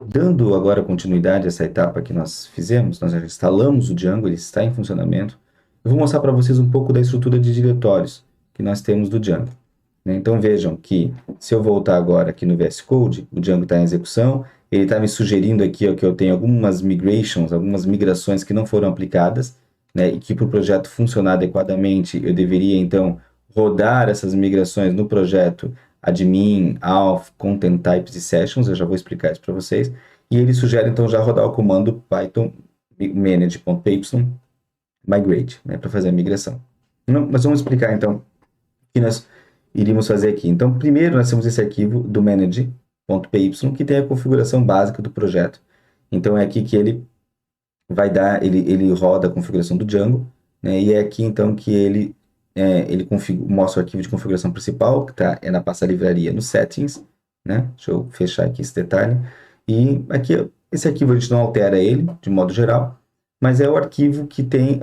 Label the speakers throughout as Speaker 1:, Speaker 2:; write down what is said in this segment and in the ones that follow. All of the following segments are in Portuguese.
Speaker 1: Dando agora continuidade a essa etapa que nós fizemos, nós já instalamos o Django, ele está em funcionamento. Eu vou mostrar para vocês um pouco da estrutura de diretórios que nós temos do Django, né? Então vejam que se eu voltar agora aqui no VS Code, o Django está em execução, ele está me sugerindo aqui ó, que eu tenho algumas migrations, algumas migrações que não foram aplicadas, né, e que para o projeto funcionar adequadamente, eu deveria então rodar essas migrações no projeto admin, auth, content types e sessions, eu já vou explicar isso para vocês, e ele sugere então já rodar o comando python manage.py migrate, né, para fazer a migração. Mas vamos explicar então o que nós iríamos fazer aqui. Então, primeiro nós temos esse arquivo do manage.py que tem a configuração básica do projeto. Então é aqui que ele vai dar, ele roda a configuração do Django, né, e é aqui então que ele mostra o arquivo de configuração principal, que é na pasta livraria no settings, né? Deixa eu fechar aqui esse detalhe. E aqui, esse arquivo a gente não altera ele, de modo geral, mas é o arquivo que tem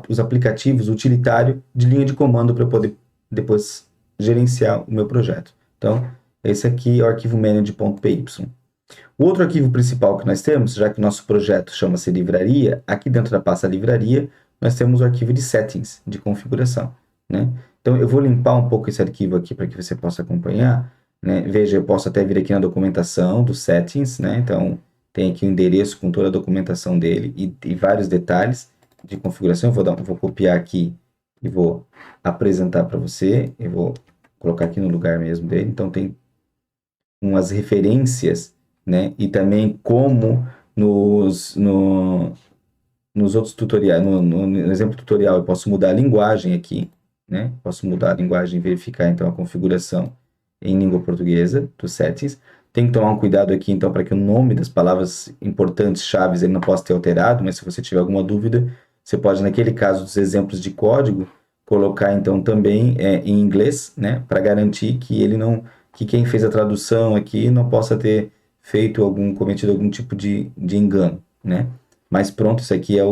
Speaker 1: os aplicativos utilitário de linha de comando para poder depois gerenciar o meu projeto. Então, esse aqui é o arquivo manage.py. O outro arquivo principal que nós temos, já que o nosso projeto chama-se livraria, aqui dentro da pasta livraria, nós temos o arquivo de settings, de configuração, né? Então, eu vou limpar um pouco esse arquivo aqui para que você possa acompanhar, né? Veja, eu posso até vir aqui na documentação dos settings, né? Então, tem aqui o endereço com toda a documentação dele e vários detalhes de configuração. Eu vou copiar aqui e vou apresentar para você. Eu vou colocar aqui no lugar mesmo dele. Então, tem umas referências, né? E também como nos outros tutoriais, no exemplo tutorial, eu posso mudar a linguagem aqui, né? Posso mudar a linguagem e verificar, então, a configuração em língua portuguesa dos settings. Tem que tomar um cuidado aqui, então, para que o nome das palavras importantes, chaves, ele não possa ter alterado, mas se você tiver alguma dúvida, você pode, naquele caso dos exemplos de código, colocar, então, também em inglês, né? Para garantir que ele não, que quem fez a tradução aqui não possa ter cometido algum tipo de engano, né? Mas pronto, isso aqui é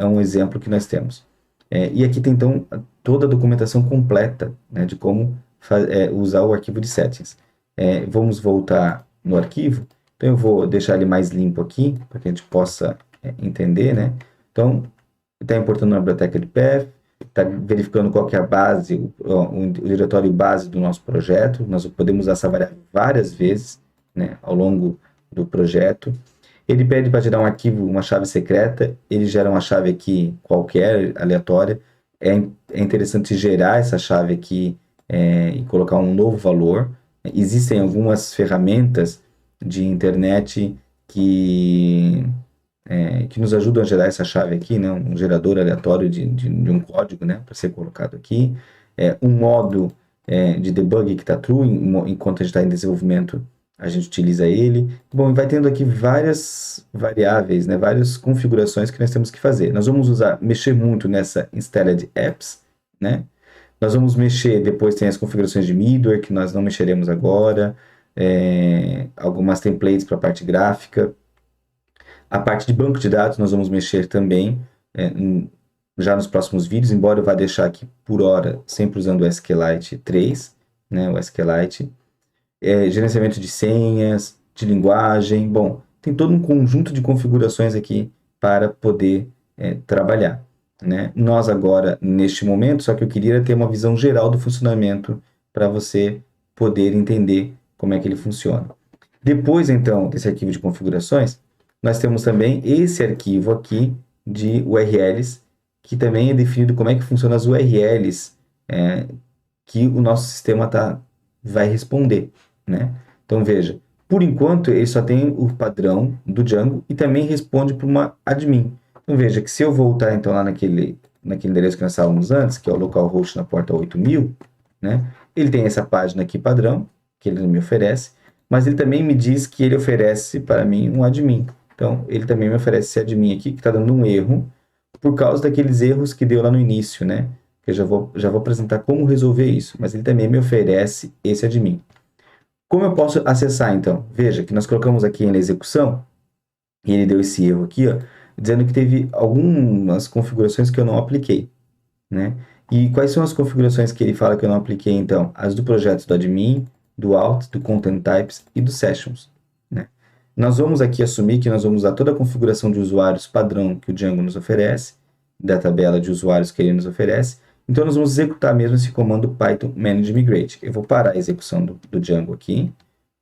Speaker 1: um exemplo que nós temos. E aqui tem, então, toda a documentação completa, né, de como usar o arquivo de settings. Vamos voltar no arquivo. Então, eu vou deixar ele mais limpo aqui, para que a gente possa entender, né? Então, está importando a biblioteca de path, está verificando qual que é a base, o diretório base do nosso projeto. Nós podemos usar essa variável várias vezes, né, ao longo do projeto. Ele pede para gerar um arquivo, uma chave secreta, ele gera uma chave aqui qualquer, aleatória. É interessante gerar essa chave aqui e colocar um novo valor. Existem algumas ferramentas de internet que nos ajudam a gerar essa chave aqui, né? Um gerador aleatório de um código, né? Para ser colocado aqui. Um modo de debug que está true, enquanto a gente está em desenvolvimento, a gente utiliza ele. Bom, vai tendo aqui várias variáveis, né, várias configurações que nós temos que fazer. Nós vamos mexer muito nessa Installed Apps, né? Nós vamos mexer, depois tem as configurações de middleware, que nós não mexeremos agora, algumas templates para a parte gráfica. A parte de banco de dados nós vamos mexer também, já nos próximos vídeos, embora eu vá deixar aqui por hora, sempre usando o SQLite 3, né, o SQLite. Gerenciamento de senhas, de linguagem, bom, tem todo um conjunto de configurações aqui para poder trabalhar, né? Nós agora, neste momento, só que eu queria ter uma visão geral do funcionamento para você poder entender como é que ele funciona. Depois, então, desse arquivo de configurações, nós temos também esse arquivo aqui de URLs, que também é definido como é que funcionam as URLs que o nosso sistema vai responder, né? Então, veja, por enquanto, ele só tem o padrão do Django e também responde para uma admin. Então, veja que se eu voltar, então, lá naquele endereço que nós estávamos antes, que é o localhost na porta 8000, né? Ele tem essa página aqui padrão, que ele não me oferece, mas ele também me diz que ele oferece para mim um admin. Então, ele também me oferece esse admin aqui, que está dando um erro, por causa daqueles erros que deu lá no início, né? Eu já vou apresentar como resolver isso, mas ele também me oferece esse admin. Como eu posso acessar, então? Veja que nós colocamos aqui na execução, e ele deu esse erro aqui, ó, dizendo que teve algumas configurações que eu não apliquei, né? E quais são as configurações que ele fala que eu não apliquei, então? As do projeto do admin, do auth, do content types e do sessions, né? Nós vamos aqui assumir que nós vamos usar toda a configuração de usuários padrão que o Django nos oferece, da tabela de usuários que ele nos oferece. Então, nós vamos executar mesmo esse comando Python manage migrate. Eu vou parar a execução do Django aqui.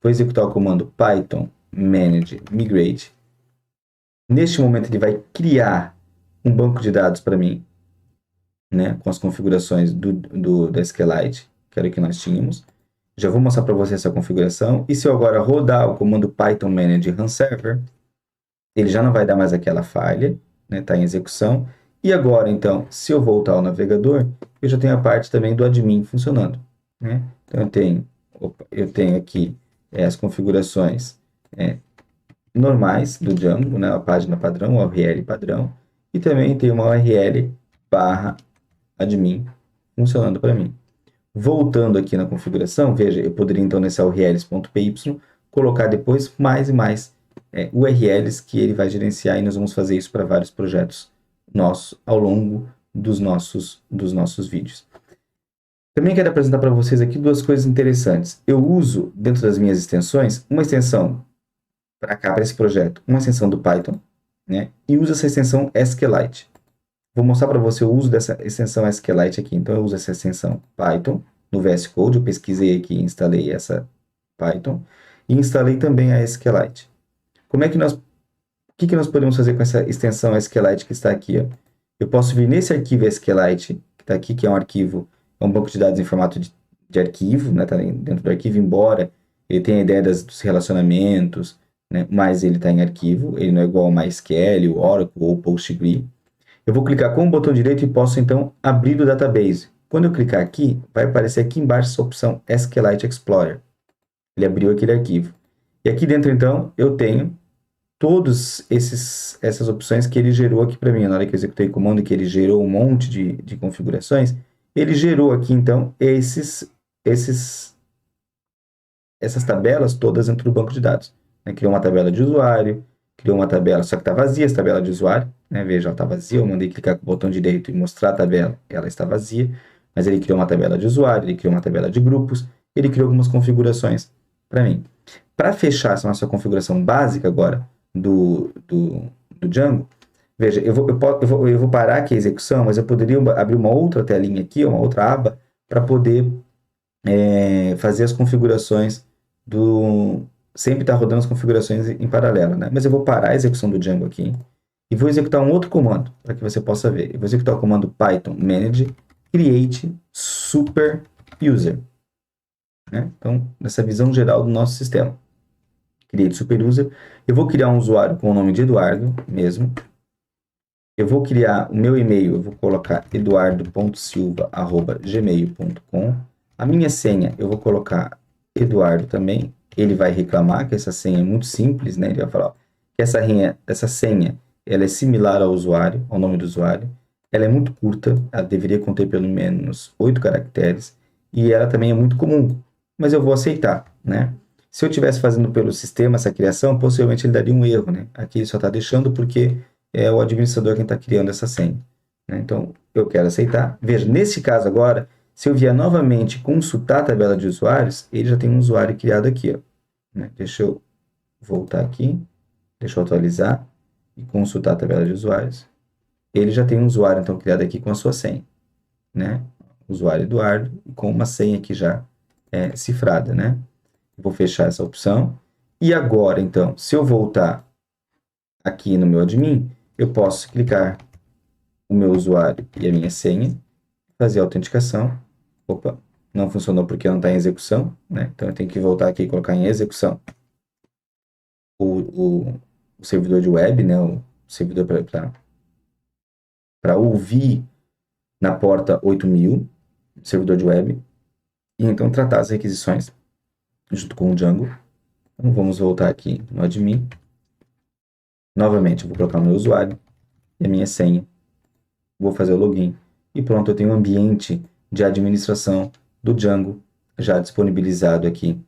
Speaker 1: Vou executar o comando Python manage migrate. Neste momento, ele vai criar um banco de dados para mim, né, com as configurações da SQLite, que era o que nós tínhamos. Já vou mostrar para você essa configuração. E se eu agora rodar o comando Python manage run server, ele já não vai dar mais aquela falha, né, tá em execução. E agora, então, se eu voltar ao navegador, eu já tenho a parte também do admin funcionando, né? Então, eu tenho aqui as configurações normais do Django, né, a página padrão, o URL padrão, e também tem uma URL /admin funcionando para mim. Voltando aqui na configuração, veja, eu poderia então nesse urls.py colocar depois mais e mais URLs que ele vai gerenciar, e nós vamos fazer isso para vários projetos nossos ao longo dos nossos vídeos. Também quero apresentar para vocês aqui duas coisas interessantes. Eu uso, dentro das minhas extensões, uma extensão para cá, para esse projeto, uma extensão do Python, né? E uso essa extensão SQLite. Vou mostrar para você o uso dessa extensão SQLite aqui. Então, eu uso essa extensão Python no VS Code. Eu pesquisei aqui e instalei essa Python. E instalei também a SQLite. O que nós podemos fazer com essa extensão SQLite que está aqui? Ó? Eu posso vir nesse arquivo SQLite, que está aqui, que é um arquivo, é um banco de dados em formato de arquivo, né? Está dentro do arquivo, embora ele tenha a ideia dos relacionamentos, né? Mas ele está em arquivo, ele não é igual ao MySQL, o Oracle ou o PostgreSQL. Eu vou clicar com o botão direito e posso, então, abrir o database. Quando eu clicar aqui, vai aparecer aqui embaixo essa opção SQLite Explorer. Ele abriu aquele arquivo. E aqui dentro, então, eu tenho todas essas opções que ele gerou aqui para mim. Na hora que eu executei o comando, que ele gerou um monte de configurações, ele gerou aqui, então, essas tabelas todas dentro do banco de dados. Criou uma tabela de usuário, criou uma tabela, só que está vazia essa tabela de usuário, né? Veja, ela está vazia, eu mandei clicar com o botão direito e mostrar a tabela, ela está vazia, mas ele criou uma tabela de usuário, ele criou uma tabela de grupos, ele criou algumas configurações para mim. Para fechar essa nossa configuração básica agora do Django, veja, eu vou parar aqui a execução, mas eu poderia abrir uma outra telinha aqui, uma outra aba, para poder fazer as configurações sempre está rodando as configurações em paralelo, né? Mas eu vou parar a execução do Django aqui e vou executar um outro comando para que você possa ver. Eu vou executar o comando Python manage create super user, né? Então, nessa visão geral do nosso sistema. Create super user. Eu vou criar um usuário com o nome de Eduardo mesmo. Eu vou criar o meu e-mail, eu vou colocar eduardo.silva@gmail.com. A minha senha, eu vou colocar Eduardo também. Ele vai reclamar que essa senha é muito simples, né? Ele vai falar que essa senha ela é similar ao usuário, ao nome do usuário. Ela é muito curta, ela deveria conter pelo menos 8 caracteres. E ela também é muito comum, mas eu vou aceitar, né? Se eu estivesse fazendo pelo sistema essa criação, possivelmente ele daria um erro, né? Aqui ele só está deixando porque é o administrador quem está criando essa senha, né? Então, eu quero aceitar. Veja, nesse caso agora, se eu vier novamente consultar a tabela de usuários, ele já tem um usuário criado aqui, ó, né? Deixa eu voltar aqui, deixa eu atualizar e consultar a tabela de usuários. Ele já tem um usuário, então, criado aqui com a sua senha, né? Usuário Eduardo, com uma senha aqui já cifrada, né? Vou fechar essa opção. E agora, então, se eu voltar aqui no meu admin, eu posso clicar o meu usuário e a minha senha, fazer a autenticação. Opa, não funcionou porque não está em execução, né? Então, eu tenho que voltar aqui e colocar em execução o servidor de web, né? O servidor para ouvir na porta 8000, servidor de web, e então tratar as requisições junto com o Django. Então, vamos voltar aqui no admin. Novamente, eu vou colocar o meu usuário e a minha senha. Vou fazer o login. E pronto, eu tenho um ambiente de administração do Django já disponibilizado aqui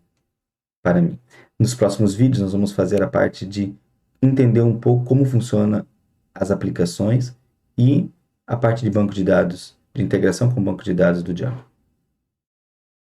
Speaker 1: para mim. Nos próximos vídeos, nós vamos fazer a parte de entender um pouco como funciona as aplicações e a parte de banco de dados, de integração com o banco de dados do Django.